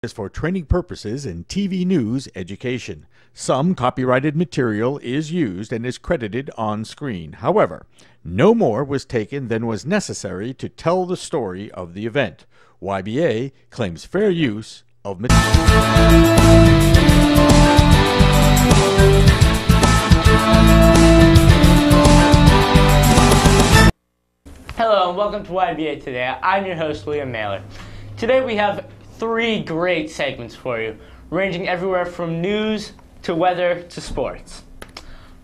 is for training purposes in TV news education. Some copyrighted material is used and is credited on screen. However, no more was taken than was necessary to tell the story of the event. YBA claims fair use of material. Hello and welcome to YBA Today. I'm your host, Liam Mailer. Today we have 3 great segments for you, ranging everywhere from news to weather to sports.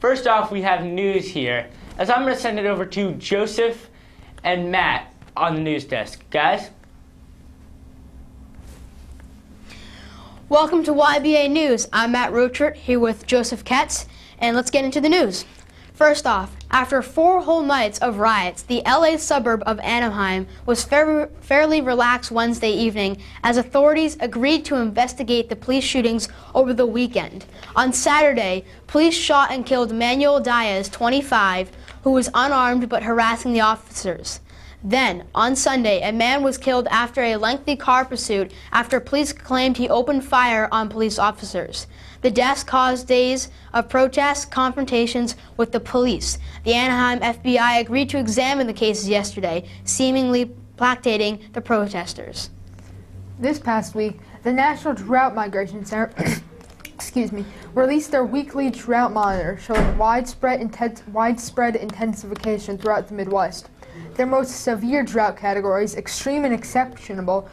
First off, we have news here, as I'm going to send it over to Joseph and Matt on the news desk. Guys? Welcome to YBA News. I'm Matt Rochert here with Joseph Ketz, and let's get into the news. First off, after 4 whole nights of riots, the LA suburb of Anaheim was fairly relaxed Wednesday evening as authorities agreed to investigate the police shootings over the weekend. On Saturday, police shot and killed Manuel Diaz, 25, who was unarmed but harassing the officers. Then, on Sunday, a man was killed after a lengthy car pursuit after police claimed he opened fire on police officers. The deaths caused days of protests, confrontations with the police. The Anaheim FBI agreed to examine the cases yesterday, seemingly placating the protesters. This past week, the National Drought Migration Center released their weekly drought monitor showing widespread intensification throughout the Midwest. Their most severe drought categories, extreme and exceptional,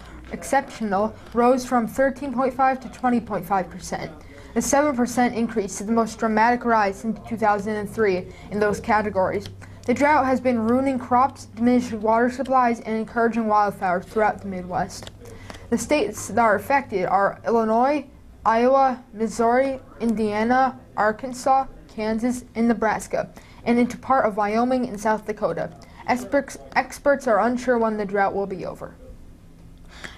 rose from 13.5 to 20.5%. A 7% increase is the most dramatic rise since 2003 in those categories. The drought has been ruining crops, diminishing water supplies, and encouraging wildfires throughout the Midwest. The states that are affected are Illinois, Iowa, Missouri, Indiana, Arkansas, Kansas, and Nebraska, and into part of Wyoming and South Dakota. Experts are unsure when the drought will be over.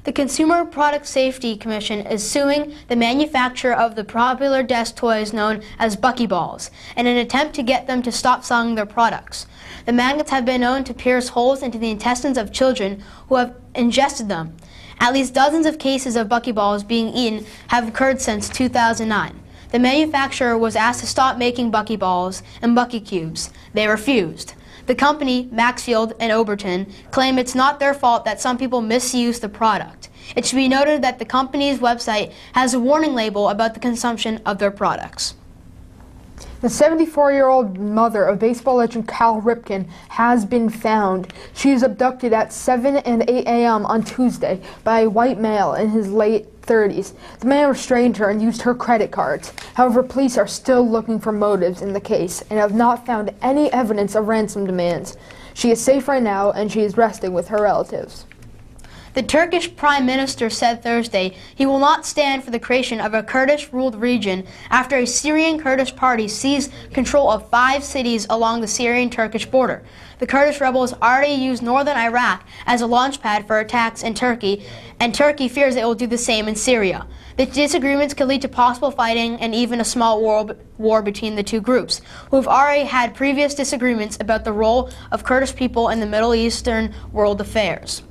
The Consumer Product Safety Commission is suing the manufacturer of the popular desk toys known as Buckyballs in an attempt to get them to stop selling their products. The magnets have been known to pierce holes into the intestines of children who have ingested them. At least dozens of cases of Buckyballs being eaten have occurred since 2009. The manufacturer was asked to stop making Buckyballs and Bucky Cubes. They refused. The company, Maxfield and Oberton, claim it's not their fault that some people misuse the product. It should be noted that the company's website has a warning label about the consumption of their products. The 74-year-old mother of baseball legend Cal Ripken has been found. She was abducted at 7 and 8 a.m. on Tuesday by a white male in his late 30s. The man restrained her and used her credit cards. However, police are still looking for motives in the case and have not found any evidence of ransom demands. She is safe right now and she is resting with her relatives. The Turkish Prime Minister said Thursday he will not stand for the creation of a Kurdish-ruled region after a Syrian Kurdish party seized control of 5 cities along the Syrian-Turkish border. The Kurdish rebels already used northern Iraq as a launchpad for attacks in Turkey, and Turkey fears it will do the same in Syria. The disagreements could lead to possible fighting and even a small war between the two groups, who have already had previous disagreements about the role of Kurdish people in the Middle Eastern world affairs.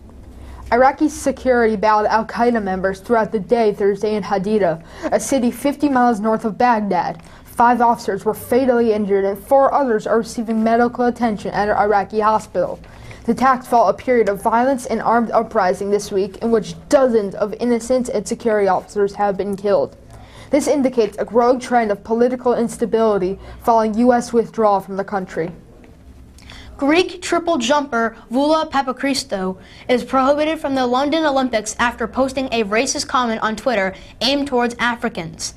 Iraqi security battled al-Qaeda members throughout the day Thursday in Haditha, a city 50 miles north of Baghdad. 5 officers were fatally injured and 4 others are receiving medical attention at an Iraqi hospital. The attacks follow a period of violence and armed uprising this week in which dozens of innocent and security officers have been killed. This indicates a growing trend of political instability following U.S. withdrawal from the country. Greek triple jumper Voula Papachristou is prohibited from the London Olympics after posting a racist comment on Twitter aimed towards Africans.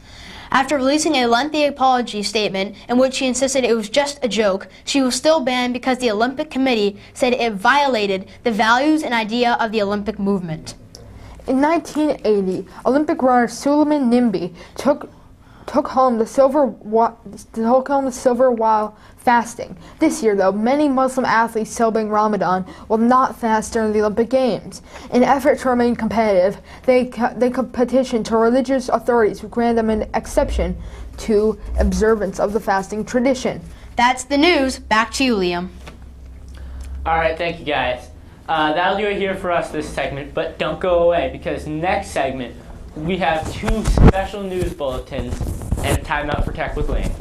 After releasing a lengthy apology statement in which she insisted it was just a joke, she was still banned because the Olympic Committee said it violated the values and idea of the Olympic movement. In 1980, Olympic runner Suleiman Nimbi took home the silver while fasting. This year, though, many Muslim athletes celebrating Ramadan will not fast during the Olympic Games. In an effort to remain competitive, they could petition to religious authorities to grant them an exception to observance of the fasting tradition. That's the news. Back to you, Liam. All right, thank you guys. That'll do it here for us this segment, but don't go away because next segment we have two special news bulletins and a timeout for Tech with Lane.